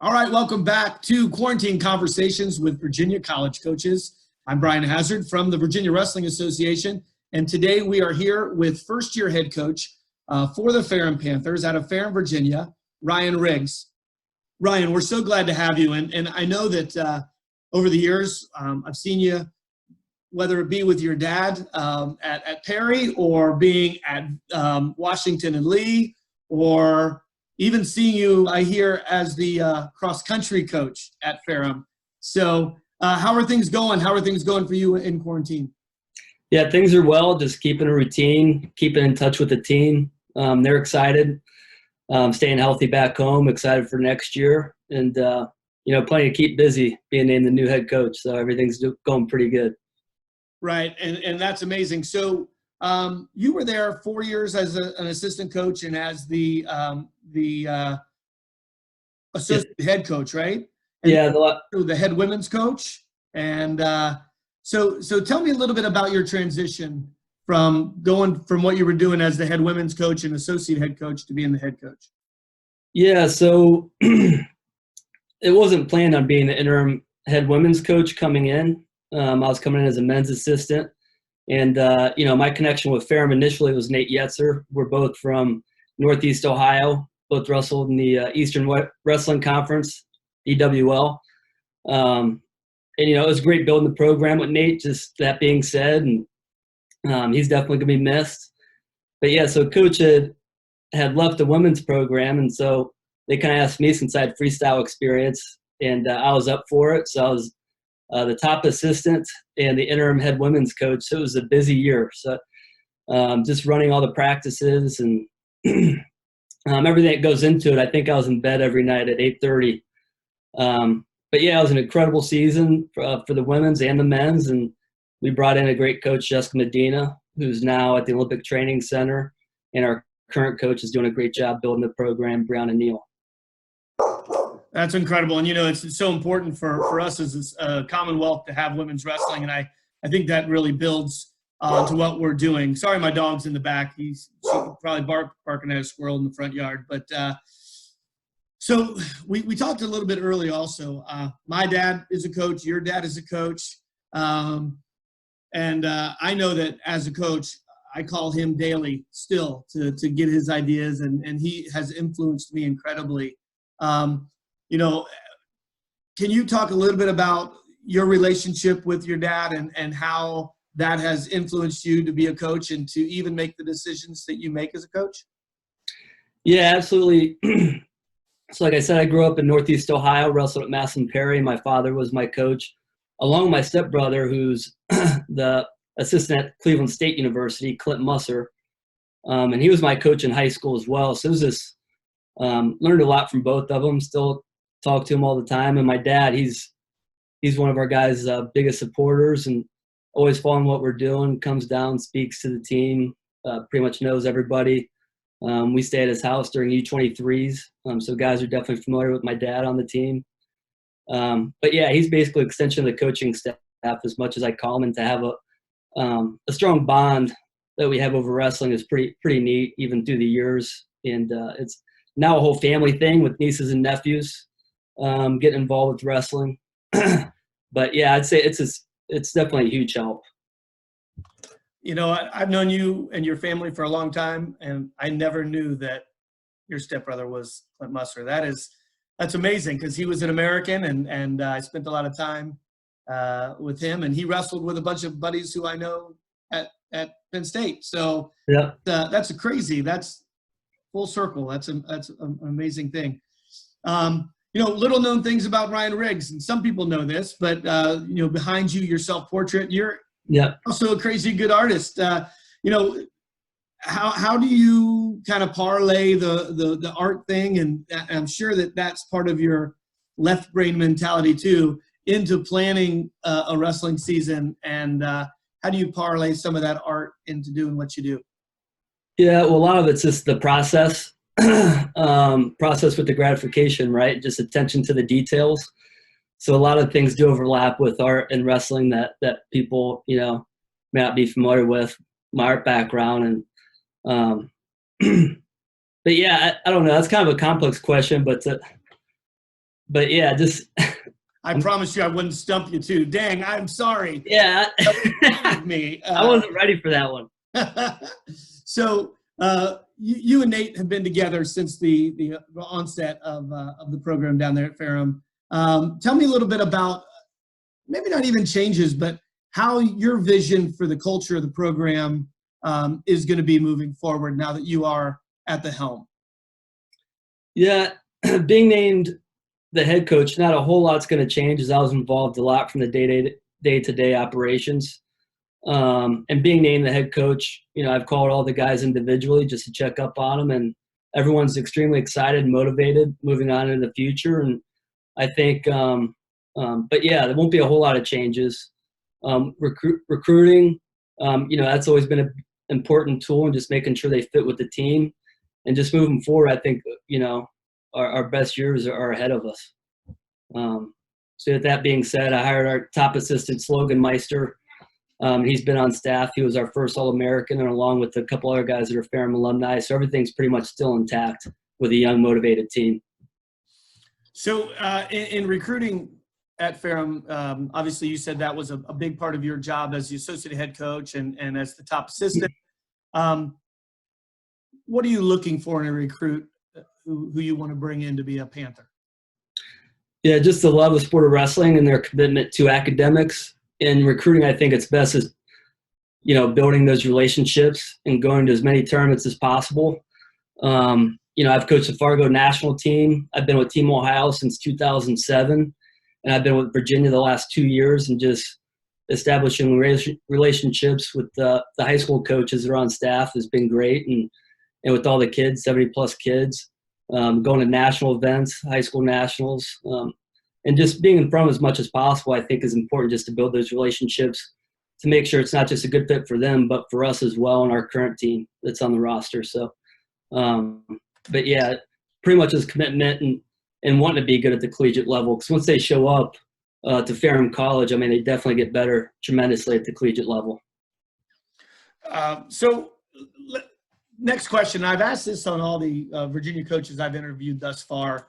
All right, welcome back to Quarantine Conversations with Virginia College Coaches. I'm Brian Hazard from the Virginia Wrestling Association, and today we are here with first-year head coach for the Ferrum Panthers out of Ferrum, Virginia, Ryan Riggs. Ryan, we're so glad to have you, and I know that over the years I've seen you, whether it be with your dad at Perry or being at Washington and Lee, or even seeing you, I hear, as the cross-country coach at Ferrum. So how are things going? How are things going for you in quarantine? Yeah, things are well. Just keeping a routine, keeping in touch with the team. They're excited, staying healthy back home, excited for next year. And, plenty to keep busy being named the new head coach. So everything's going pretty good. Right, and that's amazing. So you were there 4 years as an assistant coach and as the associate head coach, right? And yeah, the head women's coach. And so tell me a little bit about your transition from going from what you were doing as the head women's coach and associate head coach to being the head coach. Yeah, so it wasn't planned on being the interim head women's coach coming in. I was coming in as a men's assistant. And, my connection with Ferrum initially was Nate Yetzer. We're both from Northeast Ohio, both wrestled in the Eastern Wrestling Conference, EWL. And, it was great building the program with Nate, just that being said. And he's definitely going to be missed. But, yeah, so Coach had left the women's program, and so they kind of asked me since I had freestyle experience, and I was up for it. So I was the top assistant and the interim head women's coach. So it was a busy year. So just running all the practices and everything that goes into it. I think I was in bed every night at 8:30. But yeah, it was an incredible season for the women's and the men's. And we brought in a great coach, Jessica Medina, who's now at the Olympic Training Center. And our current coach is doing a great job building the program, Brianna Neal. That's incredible. And, it's so important for us as a Commonwealth to have women's wrestling. And I think that really builds to what we're doing. Sorry, my dog's in the back. She's probably barking at a squirrel in the front yard. But so we talked a little bit earlier also. My dad is a coach. Your dad is a coach. And I know that as a coach, I call him daily still to get his ideas. And he has influenced me incredibly. Can you talk a little bit about your relationship with your dad and how that has influenced you to be a coach and to even make the decisions that you make as a coach? Yeah, absolutely. So like I said, I grew up in Northeast Ohio, wrestled at Mass and Perry. My father was my coach, along with my stepbrother, who's the assistant at Cleveland State University, Clint Musser. And he was my coach in high school as well. So it was this, learned a lot from both of them, still talk to him all the time. And my dad, he's one of our guys' biggest supporters and always following what we're doing, comes down, speaks to the team, pretty much knows everybody. We stay at his house during U23s, so guys are definitely familiar with my dad on the team. But yeah, he's basically an extension of the coaching staff as much as I call him, and to have a strong bond that we have over wrestling is pretty neat, even through the years. And it's now a whole family thing with nieces and nephews getting involved with wrestling. But yeah, I'd say it's definitely a huge help. I've known you and your family for a long time, and I never knew that your stepbrother was Clint Musser. That's amazing, because he was an American, and I spent a lot of time with him, and he wrestled with a bunch of buddies who I know at Penn State. So yeah, that's that's full circle. That's an amazing thing. Little known things about Ryan Riggs, and some people know this, but behind you, your self-portrait, you're also a crazy good artist. How do you kind of parlay the art thing, and I'm sure that that's part of your left brain mentality too, into planning a wrestling season, and how do you parlay some of that art into doing what you do? Yeah, well, a lot of it's just the process. Process with the gratification, right? Just attention to the details. So a lot of things do overlap with art and wrestling that people, may not be familiar with my art background. And, but yeah, I don't know. That's kind of a complex question, but but yeah, just I promised you I wouldn't stump you too. Dang, I'm sorry. yeah, That was wrong with me. I wasn't ready for that one. So you and Nate have been together since the onset of the program down there at Ferrum. Tell me a little bit about maybe not even changes, but how your vision for the culture of the program is going to be moving forward now that you are at the helm. Yeah, being named the head coach, not a whole lot's going to change as I was involved a lot from the day-to-day operations. And being named the head coach, I've called all the guys individually just to check up on them, and everyone's extremely excited and motivated moving on into the future. And I think, but yeah, there won't be a whole lot of changes. Recruiting, that's always been an important tool, and just making sure they fit with the team. And just moving forward, I think, our best years are ahead of us. So with that being said, I hired our top assistant, Slogan Meister. He's been on staff. He was our first All-American, and along with a couple other guys that are Ferrum alumni. So everything's pretty much still intact with a young, motivated team. So in recruiting at Ferrum, obviously you said that was a big part of your job as the associate head coach and as the top assistant. What are you looking for in a recruit who you want to bring in to be a Panther? Yeah, just the love of the sport of wrestling and their commitment to academics. In recruiting, I think it's best as, building those relationships and going to as many tournaments as possible. I've coached the Fargo national team. I've been with Team Ohio since 2007, and I've been with Virginia the last 2 years, and just establishing relationships with the high school coaches that are on staff has been great. And with all the kids, 70-plus kids, going to national events, high school nationals, and just being in front as much as possible, I think, is important, just to build those relationships to make sure it's not just a good fit for them, but for us as well and our current team that's on the roster. So, but yeah, pretty much his commitment and wanting to be good at the collegiate level. Because once they show up to Ferrum College, they definitely get better tremendously at the collegiate level. Next question. I've asked this on all the Virginia coaches I've interviewed thus far.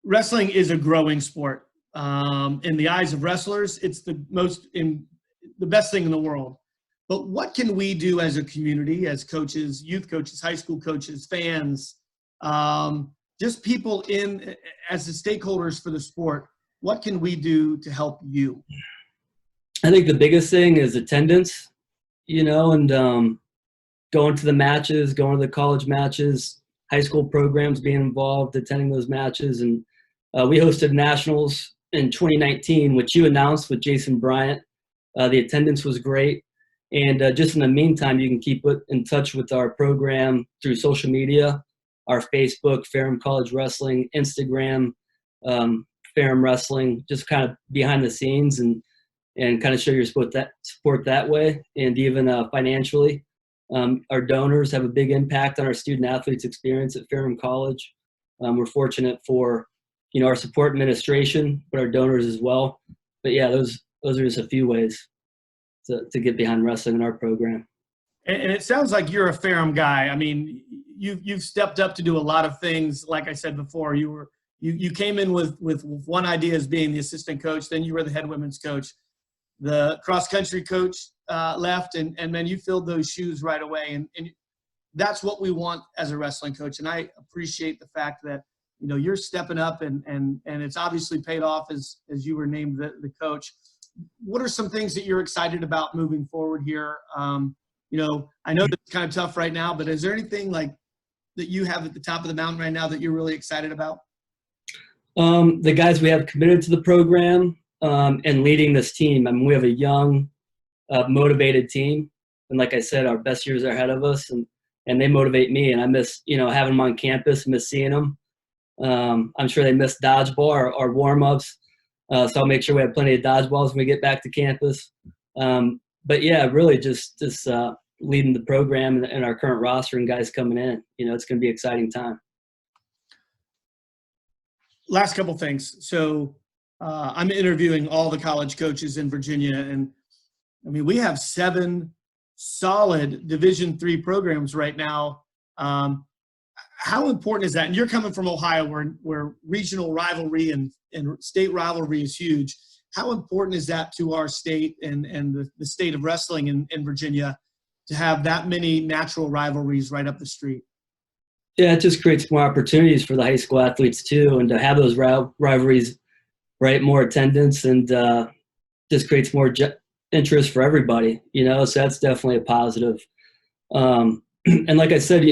Wrestling is a growing sport. In the eyes of wrestlers, it's the best thing in the world. But what can we do as a community, as coaches, youth coaches, high school coaches, fans, just people as the stakeholders for the sport? What can we do to help you? I think the biggest thing is attendance. And going to the matches, going to the college matches, high school programs being involved, attending those matches. And we hosted nationals in 2019, which you announced with Jason Bryant. The attendance was great. And just in the meantime, you can keep in touch with our program through social media, our Facebook, Ferrum College Wrestling, Instagram, Ferrum Wrestling, just kind of behind the scenes and kind of show your support that way, and even financially. Our donors have a big impact on our student athletes' experience at Ferrum College. We're fortunate for, our support administration, but our donors as well. But yeah, those are just a few ways to get behind wrestling in our program. And it sounds like you're a Ferrum guy. You've stepped up to do a lot of things. Like I said before, you came in with one idea as being the assistant coach, then you were the head women's coach. The cross-country coach left, and then you filled those shoes right away. And that's what we want as a wrestling coach. And I appreciate the fact that, you're stepping up, and it's obviously paid off as you were named the coach. What are some things that you're excited about moving forward here? I know it's kind of tough right now, but is there anything like that you have at the top of the mountain right now that you're really excited about? The guys we have committed to the program, and leading this team. We have a young, motivated team. And like I said, our best years are ahead of us, and they motivate me. And I miss, having them on campus, miss seeing them. I'm sure they miss dodgeball or warm-ups. So I'll make sure we have plenty of dodgeballs when we get back to campus. But yeah, really just leading the program and our current roster and guys coming in. It's going to be an exciting time. Last couple things. So I'm interviewing all the college coaches in Virginia, and we have 7 solid Division III programs right now. how important is that? And you're coming from Ohio, where regional rivalry and state rivalry is huge. How important is that to our state and the state of wrestling in Virginia to have that many natural rivalries right up the street? Yeah, it just creates more opportunities for the high school athletes too, and to have those rivalries, right? More attendance, and just creates more interest for everybody, so that's definitely a positive. And like I said,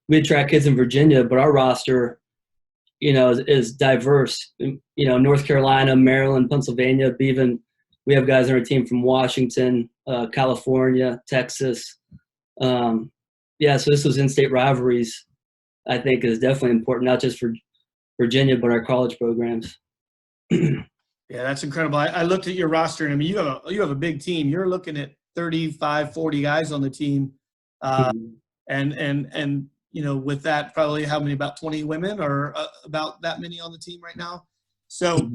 we attract kids in Virginia, but our roster, is diverse. North Carolina, Maryland, Pennsylvania, even we have guys on our team from Washington, California, Texas. So this was in-state rivalries, I think, is definitely important, not just for Virginia, but our college programs. Yeah, that's incredible. I looked at your roster, and I mean, you have a big team. You're looking at 35, 40 guys on the team, and with that, probably how many? About 20 women, or about that many on the team right now. So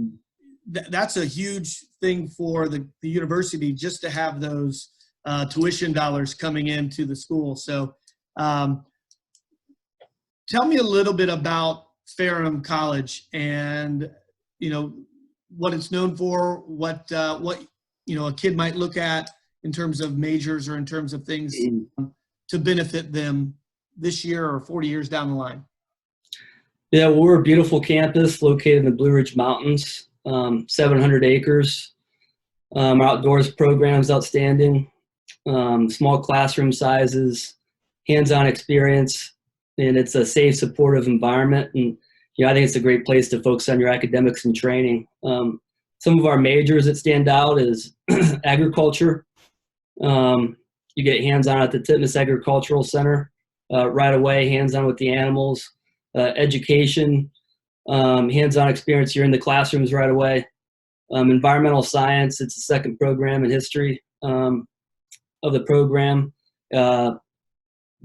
that's a huge thing for the university, just to have those tuition dollars coming into the school. So, tell me a little bit about Ferrum College and what it's known for, what a kid might look at in terms of majors or in terms of things to benefit them this year or 40 years down the line. Yeah, well, we're a beautiful campus located in the Blue Ridge Mountains, 700 acres. Our outdoors program's outstanding, small classroom sizes, hands-on experience, and it's a safe, supportive environment. And I think it's a great place to focus on your academics and training. Some of our majors that stand out is agriculture. You get hands-on at the Titmus Agricultural Center right away, hands-on with the animals. Education, hands-on experience, you're in the classrooms right away. Environmental science, it's the second program in history of the program.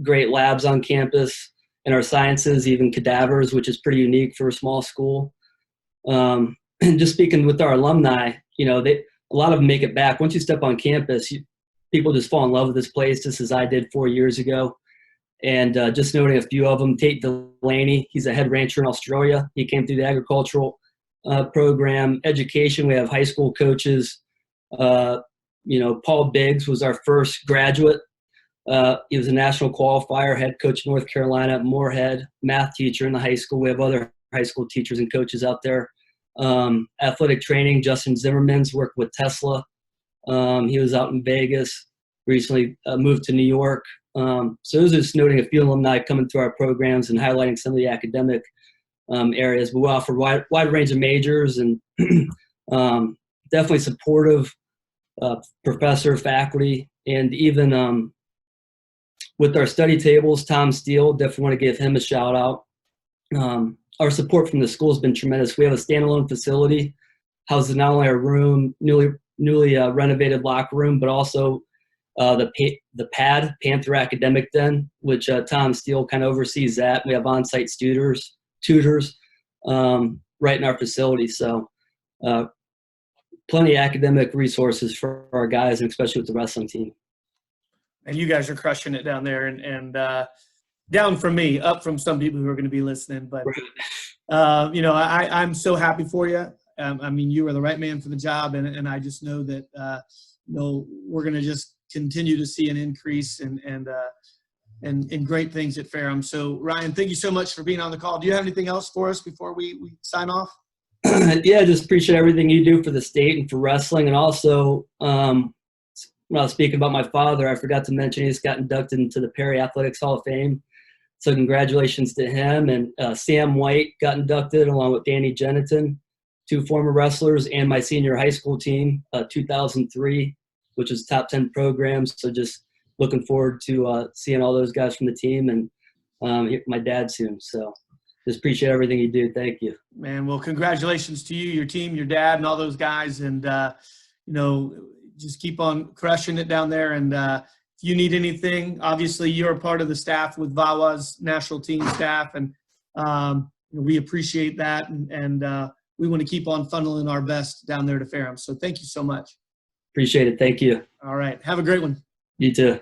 Great labs on campus. In our sciences, even cadavers, which is pretty unique for a small school. And just speaking with our alumni, a lot of them make it back. Once you step on campus, people just fall in love with this place, just as I did 4 years ago. And just noting a few of them, Tate Delaney, he's a head rancher in Australia. He came through the agricultural program. Education, we have high school coaches. Paul Biggs was our first graduate. He was a national qualifier, head coach North Carolina, Moorhead, math teacher in the high school. We have other high school teachers and coaches out there. Athletic training, Justin Zimmerman's worked with Tesla. He was out in Vegas, recently moved to New York. So those are just noting a few alumni coming through our programs and highlighting some of the academic areas. But we offer wide range of majors, and definitely supportive professor, faculty, and even with our study tables, Tom Steele, definitely want to give him a shout out. Our support from the school has been tremendous. We have a standalone facility, houses not only our room, newly renovated locker room, but also the PAD, Panther Academic Den, which Tom Steele kind of oversees that. We have on-site tutors right in our facility. So plenty of academic resources for our guys, and especially with the wrestling team. And you guys are crushing it down there, and down from me, up from some people who are going to be listening. But, I'm so happy for you. I mean, you are the right man for the job, and I just know that, we're going to just continue to see an increase and great things at Ferrum. So, Ryan, thank you so much for being on the call. Do you have anything else for us before we sign off? Yeah, just appreciate everything you do for the state and for wrestling. And also, when I was speaking about my father, I forgot to mention he just got inducted into the Perry Athletics Hall of Fame. So congratulations to him. And Sam White got inducted along with Danny Jeniton, two former wrestlers, and my senior high school team, 2003, which was top 10 programs. So just looking forward to seeing all those guys from the team and my dad soon. So just appreciate everything you do. Thank you. Man, well, congratulations to you, your team, your dad, and all those guys. And, just keep on crushing it down there. And if you need anything, obviously you're a part of the staff with VAWA's national team staff. And we appreciate that. And we want to keep on funneling our best down there to Ferrum. So thank you so much. Appreciate it. Thank you. All right. Have a great one. You too.